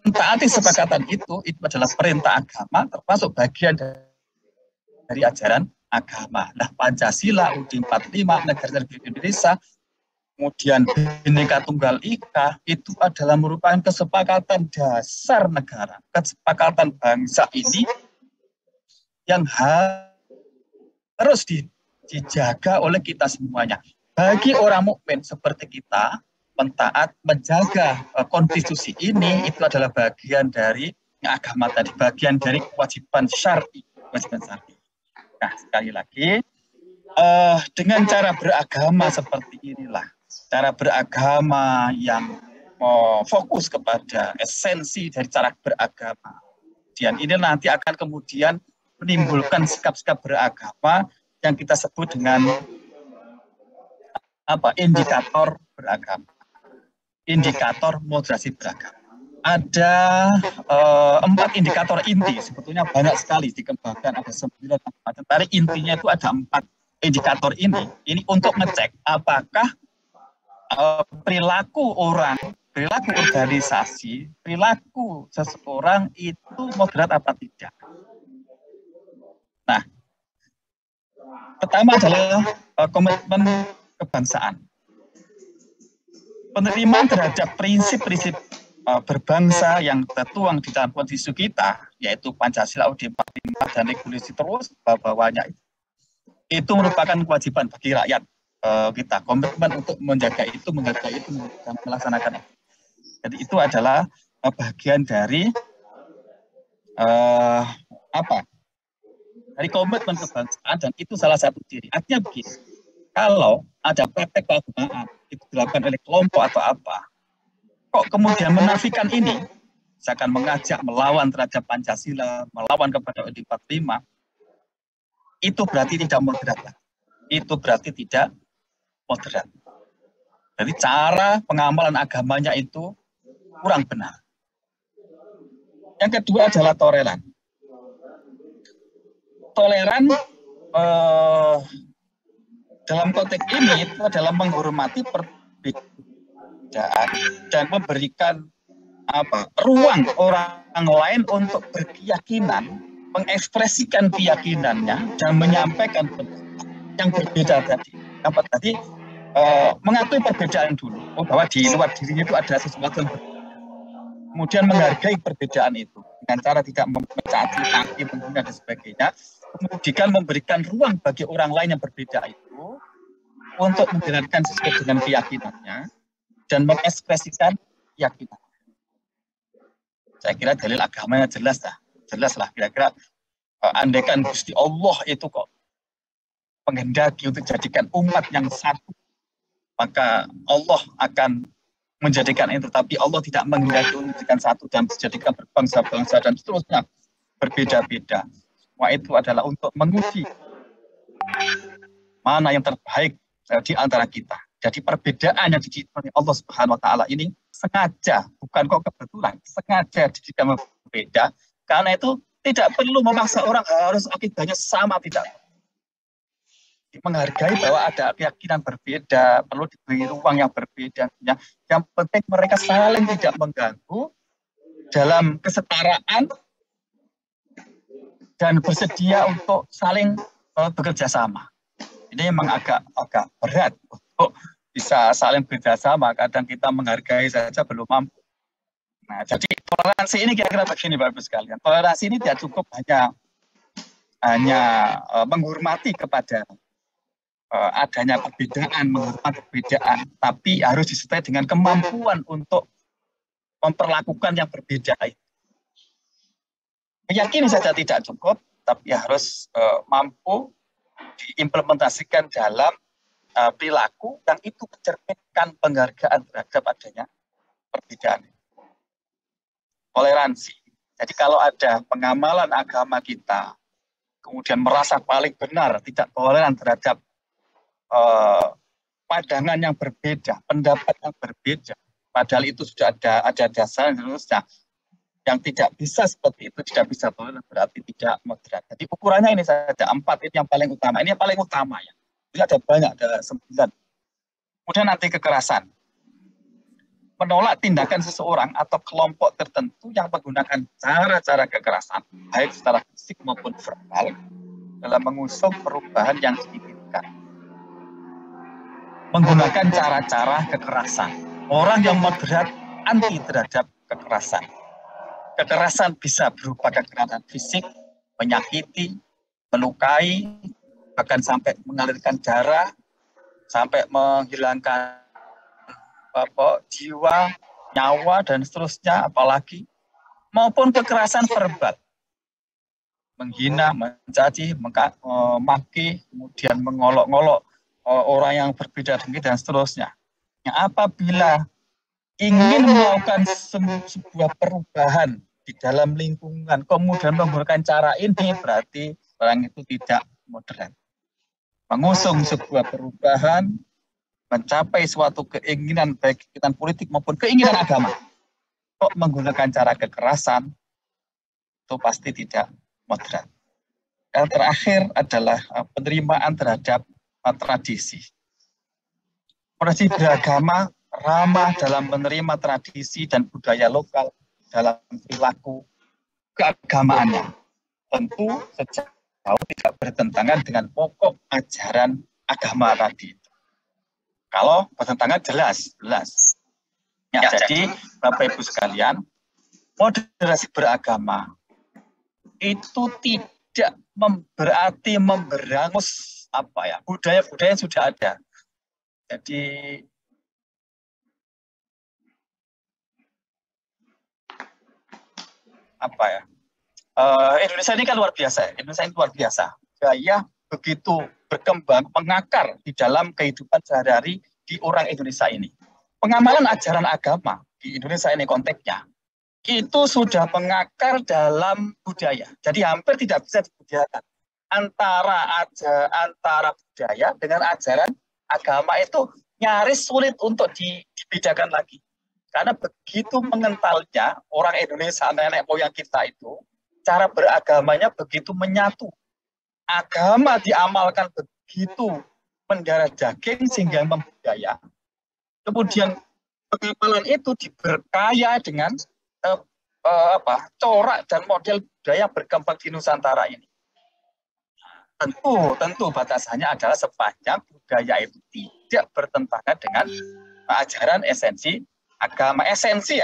mentaati kesepakatan itu adalah perintah agama, termasuk bagian dari ajaran agama. Nah, Pancasila, UUD 45, Negara Republik Indonesia, kemudian Bhinneka Tunggal Ika, itu adalah merupakan kesepakatan dasar negara, kesepakatan bangsa ini yang harus dijaga oleh kita semuanya. Bagi orang mukmin seperti kita, mentaat, menjaga konstitusi ini, itu adalah bagian dari agama tadi, bagian dari kewajiban syar'i. Nah, sekali lagi, dengan cara beragama seperti inilah, cara beragama yang fokus kepada esensi dari cara beragama. Dan ini nanti akan kemudian menimbulkan sikap-sikap beragama yang kita sebut dengan indikator beragama, indikator moderasi beragama. Ada 4 indikator inti, sebetulnya banyak sekali dikembangkan, ada 9 macam. Tapi intinya itu ada 4 indikator ini untuk ngecek apakah perilaku orang, perilaku organisasi, perilaku seseorang itu moderat apa tidak. Nah, pertama adalah komitmen kebangsaan. Penerimaan terhadap prinsip-prinsip berbangsa yang tertuang di dalam konstitusi kita, yaitu Pancasila, UUD 45 dan regulasi terus bawahnya itu merupakan kewajiban bagi rakyat kita. Komitmen untuk menjaga itu, dan melaksanakan itu. Jadi itu adalah bagian dari dari komitmen kebangsaan, dan itu salah satu ciri. Artinya begini, kalau ada praktek keagamaan itu dilakukan oleh kelompok atau apa, kok kemudian menafikan ini, misalkan mengajak melawan terhadap Pancasila, melawan kepada UUD 45, itu berarti tidak moderat. Itu berarti tidak moderat. Jadi cara pengamalan agamanya itu kurang benar. Yang kedua adalah toleran. Toleran dalam konteks ini itu adalah menghormati perbedaan dan memberikan ruang orang lain untuk berkeyakinan, mengekspresikan keyakinannya dan menyampaikan yang berbeda tadi. Mengakui perbedaan dulu, bahwa di luar dirinya itu ada sesuatu yang berbeda. Kemudian menghargai perbedaan itu dengan cara tidak mencaci maki, menghina dan sebagainya. Kemudian memberikan ruang bagi orang lain yang berbeda itu untuk menjalankan sesuai dengan keyakinannya dan mengekspresikan keyakinan. Saya kira dalil agamanya jelas lah. Kira-kira andaikan Gusti Allah itu kok menghendaki untuk jadikan umat yang satu, maka Allah akan menjadikan itu. Tapi Allah tidak menghendaki untuk menjadikan satu dan menjadikan berbangsa-bangsa dan seterusnya berbeda-beda. Semua itu adalah untuk menguji mana yang terbaik di antara kita. Jadi perbedaan yang diciptakan oleh Allah Subhanahu wa taala ini sengaja, bukan kok kebetulan, sengaja dijadikan berbeda. Karena itu tidak perlu memaksa orang harus akidahnya sama, tidak. Menghargai bahwa ada keyakinan berbeda, perlu diberi ruang yang berbeda. Yang penting mereka saling tidak mengganggu dalam kesetaraan dan bersedia untuk saling bekerja sama. Ini memang agak berat untuk bisa saling bekerja sama. Kadang kita menghargai saja belum mampu. Nah, jadi toleransi ini kira-kira begini Bapak-Ibu sekalian. Toleransi ini tidak cukup hanya menghormati kepada adanya perbedaan, menghormati perbedaan, tapi harus disertai dengan kemampuan untuk memperlakukan yang berbeda. Meyakini saja tidak cukup, tapi harus mampu diimplementasikan dalam perilaku yang itu mencerminkan penghargaan terhadap adanya perbedaan. Toleransi. Jadi kalau ada pengamalan agama kita, kemudian merasa paling benar, tidak toleran terhadap pandangan yang berbeda, pendapat yang berbeda, padahal itu sudah ada dasar yang tidak bisa seperti itu, tidak bisa toleran, berarti tidak moderat. Jadi ukurannya ini saja, 4 ini yang paling utama. Ini yang paling utama ya. Jadi ada banyak, ada 9. Kemudian nanti kekerasan. menolak tindakan seseorang atau kelompok tertentu yang menggunakan cara-cara kekerasan, baik secara fisik maupun verbal, dalam mengusung perubahan yang diinginkan. Menggunakan cara-cara kekerasan. Orang yang moderat anti terhadap kekerasan. Kekerasan bisa berupa kekerasan fisik, menyakiti, melukai, bahkan sampai mengalirkan darah, sampai menghilangkan jiwa, nyawa, dan seterusnya, apalagi maupun kekerasan verbal, menghina, mencaci, memaki, kemudian mengolok-ngolok orang yang berbeda dan seterusnya. Yang apabila ingin melakukan sebuah perubahan di dalam lingkungan, kemudian menggunakan cara ini, berarti orang itu tidak moderat. Mengusung sebuah perubahan, mencapai suatu keinginan, baik keinginan politik maupun keinginan agama, kok menggunakan cara kekerasan, itu pasti tidak moderat. Yang terakhir adalah penerimaan terhadap tradisi. Tradisi beragama ramah dalam menerima tradisi dan budaya lokal dalam perilaku keagamaannya. Tentu sejauh tidak bertentangan dengan pokok ajaran agama tadi. Kalau bertentangan jelas. Ya, jadi Bapak Ibu sekalian, moderasi beragama itu tidak berarti memberangus budaya-budaya yang sudah ada. Jadi Indonesia ini kan luar biasa. Indonesia ini luar biasa. Gaya begitu berkembang, mengakar di dalam kehidupan sehari-hari di orang Indonesia ini. Pengamalan ajaran agama di Indonesia ini konteksnya, itu sudah mengakar dalam budaya. Jadi hampir tidak bisa dibedakan antara budaya dengan ajaran agama, itu nyaris sulit untuk dibedakan lagi. Karena begitu mengentalnya orang Indonesia, nenek moyang kita itu, cara beragamanya begitu menyatu. Agama diamalkan begitu mendarah daging sehingga membudaya. Kemudian pengamalan itu diberkaya dengan corak dan model budaya berkembang di Nusantara ini. Tentu batasannya adalah sepanjang budaya itu tidak bertentangan dengan ajaran esensi agama. Esensi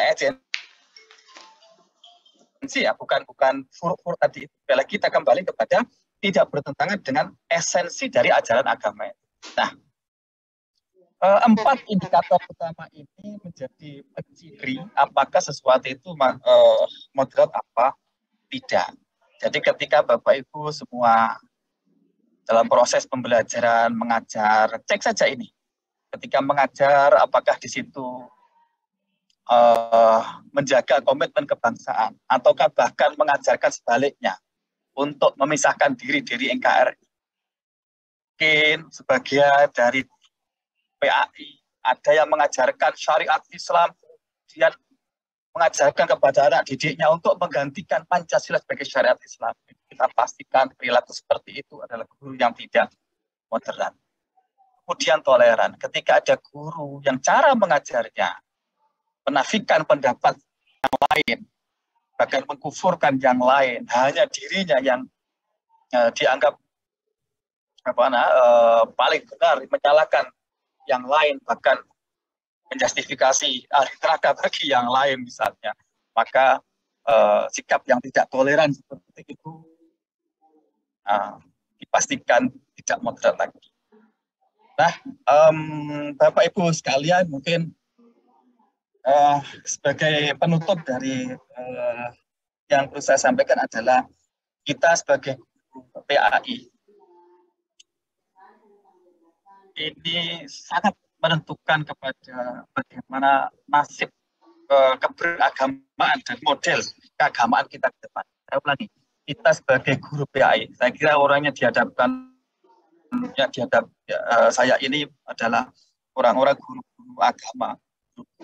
bukan fur tadi. Bila kita kembali kepada tidak bertentangan dengan esensi dari ajaran agama. Nah, 4 indikator utama ini menjadi penciri apakah sesuatu itu moderat apa tidak. Jadi ketika Bapak Ibu semua dalam proses pembelajaran mengajar, cek saja ini. Ketika mengajar, apakah di situ menjaga komitmen kebangsaan, ataukah bahkan mengajarkan sebaliknya untuk memisahkan diri dari NKRI. Mungkin sebagian dari PAI ada yang mengajarkan syariat Islam, kemudian mengajarkan kepada anak didiknya untuk menggantikan Pancasila sebagai syariat Islam. Kita pastikan perilaku seperti itu adalah guru yang tidak moderat. Kemudian toleran. Ketika ada guru yang cara mengajarnya menafikan pendapat yang lain, bahkan mengkufurkan yang lain, hanya dirinya yang dianggap paling benar, menyalahkan yang lain, bahkan menjustifikasi ahli neraka bagi yang lain misalnya, maka sikap yang tidak toleran seperti itu dipastikan tidak moderat lagi. Nah, Bapak Ibu sekalian, mungkin sebagai penutup dari yang perlu saya sampaikan adalah kita sebagai guru PAI ini sangat menentukan kepada bagaimana nasib keberagamaan dan model keagamaan kita ke depan. Saya ulangi, kita sebagai guru PAI, saya kira orangnya saya ini adalah orang-orang guru-guru agama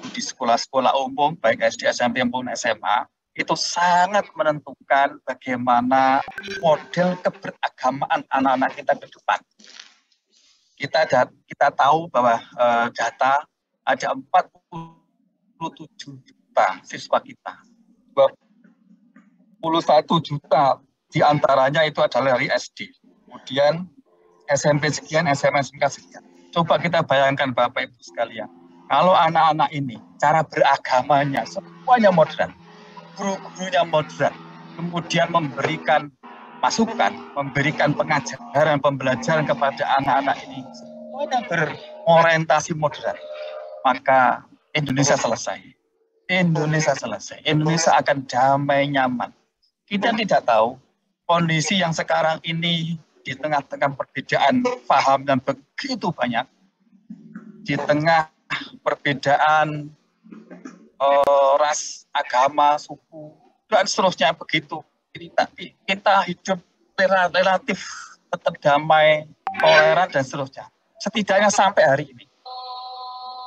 di sekolah-sekolah umum, baik SD, SMP maupun SMA, itu sangat menentukan bagaimana model keberagamaan anak-anak kita ke depan. Kita tahu bahwa data ada 40 juta siswa kita. 21 juta diantaranya itu adalah dari SD. Kemudian SMP sekian, SMA sekian. Coba kita bayangkan Bapak Ibu sekalian. Kalau anak-anak ini, cara beragamanya semuanya modern. Guru-gurunya modern. Kemudian memberikan masukan, memberikan pengajaran, pembelajaran kepada anak-anak ini. Semuanya berorientasi modern. Maka Indonesia selesai. Indonesia selesai. Indonesia akan damai, nyaman. Kita tidak tahu kondisi yang sekarang ini di tengah-tengah perbedaan paham dan begitu banyak, di tengah perbedaan ras, agama, suku, dan seterusnya begitu. Tapi kita hidup relatif tetap damai, toleran, dan seterusnya. Setidaknya sampai hari ini.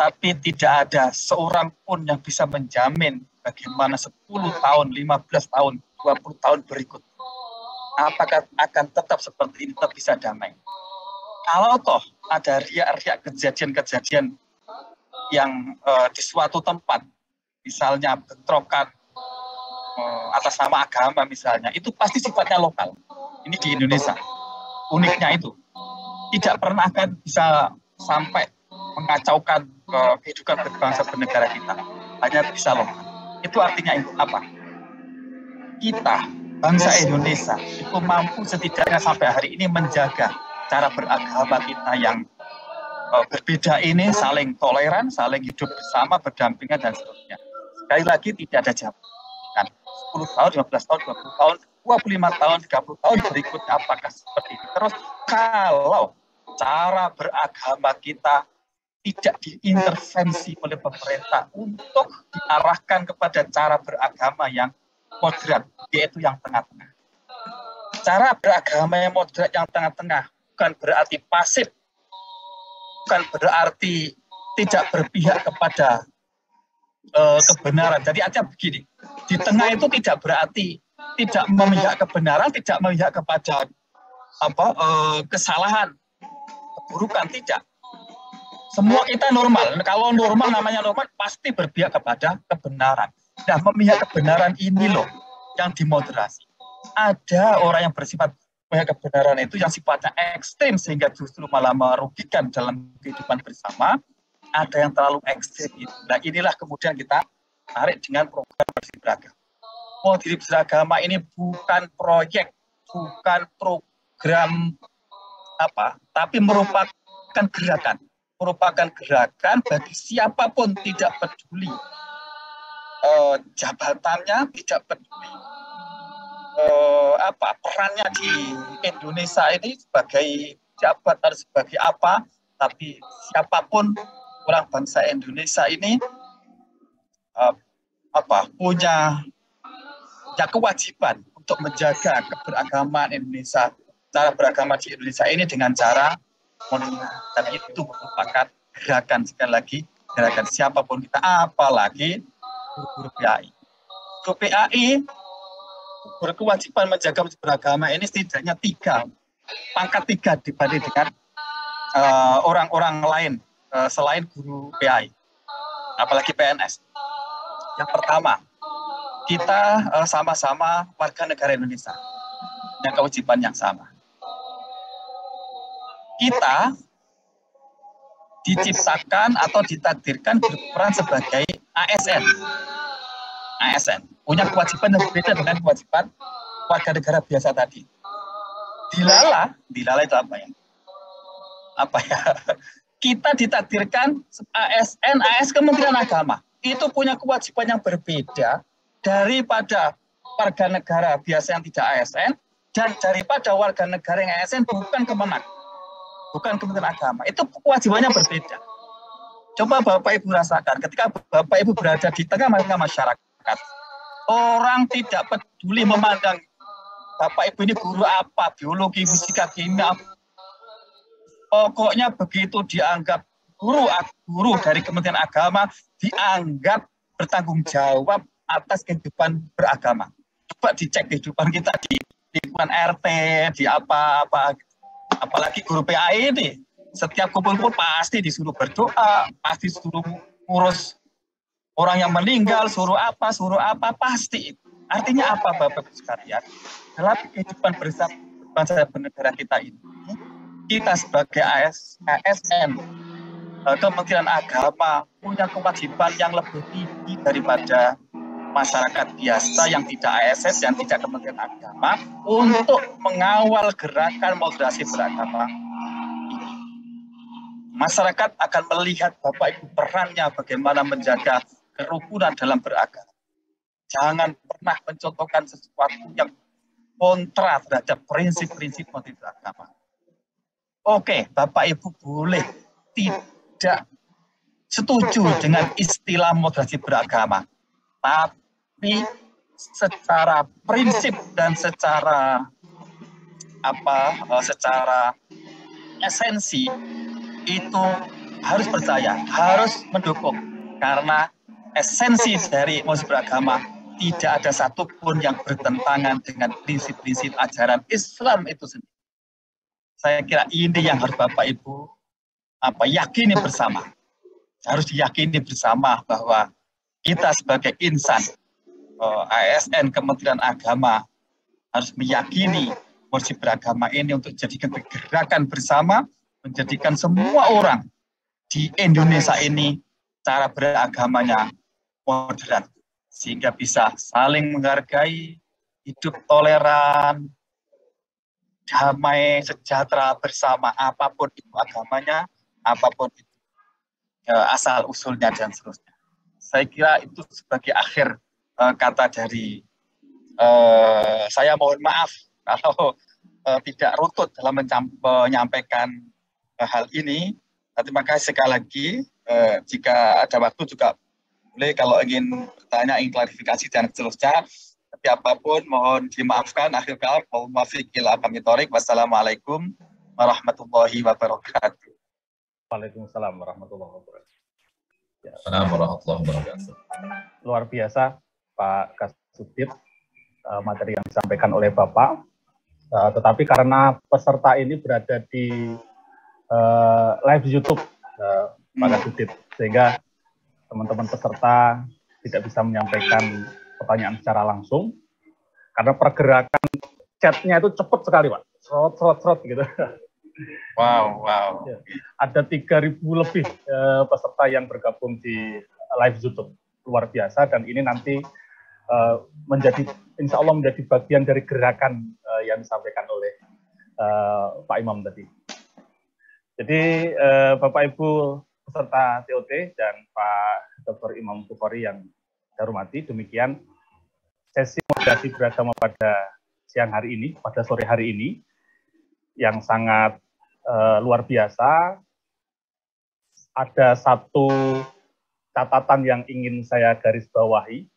Tapi tidak ada seorang pun yang bisa menjamin bagaimana 10 tahun, 15 tahun, 20 tahun berikut. Apakah akan tetap seperti ini, tetap bisa damai. Kalau toh ada riak-riak kejadian-kejadian yang di suatu tempat, misalnya bentrokan atas nama agama misalnya, itu pasti sifatnya lokal. Ini di Indonesia. Uniknya itu. Tidak pernah akan bisa sampai mengacaukan kehidupan berbangsa bernegara kita. Hanya bisa lokal. Itu artinya itu apa? Kita, bangsa Indonesia, itu mampu setidaknya sampai hari ini menjaga cara beragama kita yang berbeda ini, saling toleran, saling hidup bersama, berdampingan, dan seterusnya. Sekali lagi tidak ada jaminan. 10 tahun, 15 tahun, 20 tahun, 25 tahun, 30 tahun berikutnya apakah seperti ini. Terus kalau cara beragama kita tidak diintervensi oleh pemerintah untuk diarahkan kepada cara beragama yang moderat, yaitu yang tengah-tengah. Cara beragama yang moderat yang tengah-tengah bukan berarti pasif, bukan berarti tidak berpihak kepada kebenaran. Jadi aja begini, di tengah itu tidak berarti tidak memihak kebenaran, tidak memihak kepada kesalahan, keburukan, tidak. Semua kita normal. Kalau normal, namanya normal, pasti berpihak kepada kebenaran. Nah, memihak kebenaran ini loh yang dimoderasi. Ada orang yang bersifat memihak kebenaran itu yang sifatnya ekstrim sehingga justru malah merugikan dalam kehidupan bersama. Ada yang terlalu ekstrim itu. Nah, inilah kemudian kita tarik dengan program bersih beragama. Modif beragama ini bukan proyek, bukan program tapi merupakan gerakan. Merupakan gerakan bagi siapapun, tidak peduli jabatannya, tidak peduli perannya di Indonesia ini sebagai jabatan, sebagai apa, tapi siapapun orang bangsa Indonesia ini punya kewajiban untuk menjaga keberagaman Indonesia, cara beragama di Indonesia ini dengan cara dan itu merupakan gerakan, sekali lagi gerakan siapapun kita, apalagi guru PAI. Guru PAI berkewajiban menjaga beragama ini setidaknya 3, pangkat 3 dibanding dengan orang-orang lain selain guru PAI, apalagi PNS. Yang pertama, kita sama-sama warga negara Indonesia, punya kewajiban yang sama. Kita diciptakan atau ditakdirkan berperan sebagai ASN. ASN punya kewajiban yang berbeda dengan kewajiban warga negara biasa tadi. Dilala itu apa ya? Kita ditakdirkan ASN, AS Kementerian Agama. Itu punya kewajiban yang berbeda daripada warga negara biasa yang tidak ASN dan daripada warga negara yang ASN bukan Kemenak. Bukan Kementerian Agama, itu kewajibannya berbeda. Coba Bapak Ibu rasakan, ketika Bapak Ibu berada di tengah-tengah masyarakat, orang tidak peduli memandang Bapak Ibu ini guru apa, biologi, fisika, kimia, pokoknya begitu dianggap guru dari Kementerian Agama, dianggap bertanggung jawab atas kehidupan beragama. Coba dicek kehidupan kita di lingkungan RT, di apa-apa. Apalagi guru PAI ini, setiap kumpul-kumpul pasti disuruh berdoa, pasti disuruh ngurus Orang yang meninggal suruh apa pasti. Artinya apa Bapak Ibu sekalian? Dalam kehidupan berbangsa dan bernegara kita ini, kita sebagai ASN, Kementerian Agama punya kewajiban yang lebih tinggi daripada masyarakat biasa yang tidak ASN dan tidak Kementerian Agama untuk mengawal gerakan moderasi beragama ini. Masyarakat akan melihat Bapak Ibu perannya bagaimana menjaga kerukunan dalam beragama. Jangan pernah mencontohkan sesuatu yang kontra terhadap prinsip-prinsip moderasi beragama. Oke, Bapak Ibu boleh tidak setuju dengan istilah moderasi beragama, tapi secara prinsip dan secara secara esensi itu harus percaya, harus mendukung, karena esensi dari moderasi beragama tidak ada satupun yang bertentangan dengan prinsip-prinsip ajaran Islam itu sendiri. Saya kira ini yang harus Bapak Ibu yakini bersama. Harus diyakini bersama bahwa kita sebagai insan ASN Kementerian Agama harus meyakini moderasi beragama ini untuk jadikan gerakan bersama, menjadikan semua orang di Indonesia ini cara beragamanya moderat, sehingga bisa saling menghargai, hidup toleran, damai, sejahtera bersama, apapun itu agamanya, apapun itu asal usulnya dan seterusnya. Saya kira itu sebagai akhir kata dari saya. Mohon maaf kalau tidak rutut dalam menyampaikan hal ini. Terima kasih sekali lagi. Jika ada waktu juga boleh kalau ingin bertanya, ingin klarifikasi dan seterusnya. Tapi apapun mohon dimaafkan. Akhir kata, wassalamualaikum warahmatullahi wabarakatuh. Waalaikumsalam warahmatullahi wabarakatuh. Assalamualaikum warahmatullahi wabarakatuh. Luar biasa Pak Kasubdit materi yang disampaikan oleh Bapak. Tetapi karena peserta ini berada di live YouTube Pak Kasubdit, sehingga teman-teman peserta tidak bisa menyampaikan pertanyaan secara langsung karena pergerakan chatnya itu cepat sekali Pak, serot gitu. Wow. Ya. Ada 3.000 lebih peserta yang bergabung di live YouTube, luar biasa, dan ini nanti insya Allah menjadi bagian dari gerakan yang disampaikan oleh Pak Imam tadi. Jadi Bapak Ibu peserta TOT dan Pak Dr. Imam Bukhari yang saya hormati, demikian sesi moderasi beragama pada siang hari ini, pada sore hari ini, yang sangat luar biasa. Ada satu catatan yang ingin saya garis bawahi,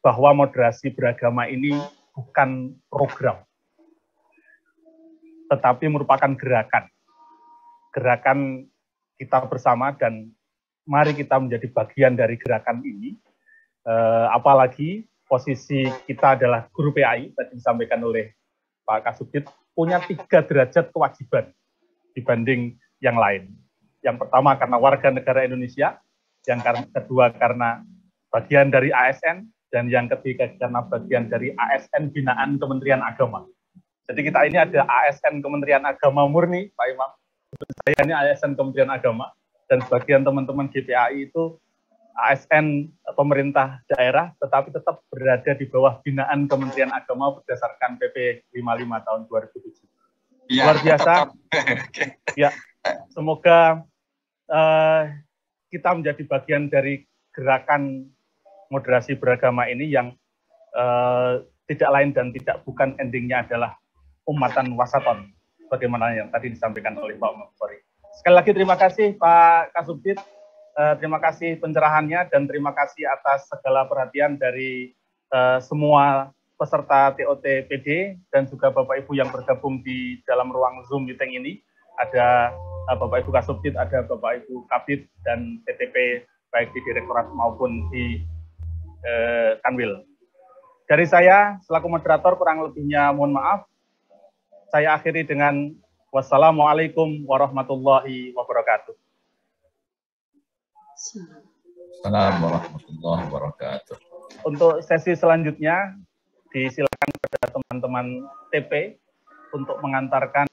bahwa moderasi beragama ini bukan program, tetapi merupakan gerakan kita bersama, dan mari kita menjadi bagian dari gerakan ini. Apalagi posisi kita adalah guru PAI, tadi disampaikan oleh Pak Kasubdit, punya 3 derajat kewajiban dibanding yang lain. Yang pertama karena warga negara Indonesia, yang kedua karena bagian dari ASN, dan yang ketiga karena bagian dari ASN binaan Kementerian Agama. Jadi kita ini ada ASN Kementerian Agama murni, Pak Imam. Saya ini ASN Kementerian Agama, dan sebagian teman-teman GPAI itu ASN pemerintah daerah, tetapi tetap berada di bawah binaan Kementerian Agama berdasarkan PP 55 tahun 2007. Luar biasa. Ya, semoga kita menjadi bagian dari gerakan moderasi beragama ini yang tidak lain dan tidak bukan endingnya adalah umatan wasaton, bagaimana yang tadi disampaikan oleh Pak Bukhari. Sekali lagi terima kasih Pak Kasubdit. Terima kasih pencerahannya, dan terima kasih atas segala perhatian dari semua peserta TOT PD dan juga Bapak Ibu yang bergabung di dalam ruang Zoom meeting ini. Ada Bapak Ibu Kasubdit, ada Bapak Ibu Kabid dan PTP baik di Direktorat maupun di Kanwil. Dari saya selaku moderator kurang lebihnya mohon maaf. Saya akhiri dengan wassalamualaikum warahmatullahi wabarakatuh. Sure. Assalamualaikum warahmatullahi wabarakatuh. Untuk sesi selanjutnya, disilakan kepada teman-teman TP untuk mengantarkan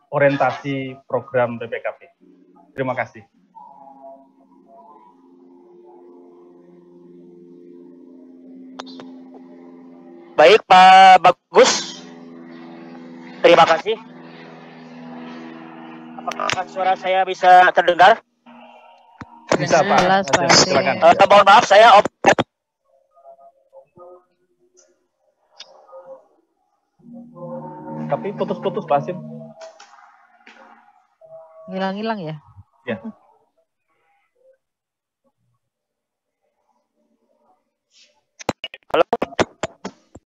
orientasi program PPKP. Terima kasih. Baik, Pak Bagus. Terima kasih. Apakah suara saya bisa terdengar? Bisa, Pak. Jelas, Pak. Silakan. Mohon maaf, saya Tapi putus-putus, Pak Asim. Hilang-hilang ya? Ya.